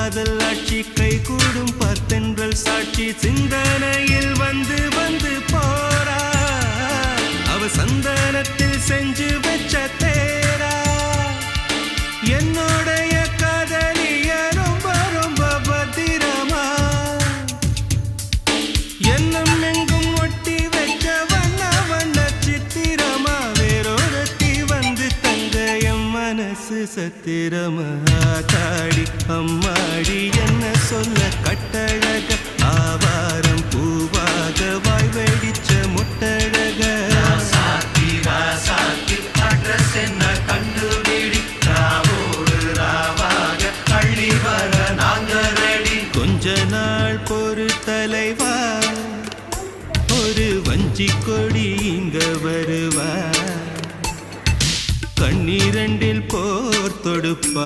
காதல் ஆட்சி கை கூடும் பார்த்தென்றல் சாட்சி சிந்தனையில் வந்து வந்து போறா அவ சந்தனத்தில் செஞ்சு வச்ச தேரா என்னுடைய காதலிய ரொம்ப ரொம்ப பத்திரமா என்னும் எங்கும் ஒட்டி வச்ச வண்ண வண்ண சித்திரமா வேறொருத்தி வந்து தங்க என் மனசு சத்திரமா தாடி அம்மாடி என்ன சொல்ல கட்டழக ஆவாரம் பூவாக வாய் வெடிச்ச முட்டழக அட்ரஸ் என்ன கண்டுபிடி ராவோடு ராவாக அள்ளி வர நாங்க ரெடி கொஞ்ச நாள் பொறு தலைவா ஒரு வஞ்சி கொடி இங்க வருவா கண்ணீரண்டில் போர் தொடுப்பா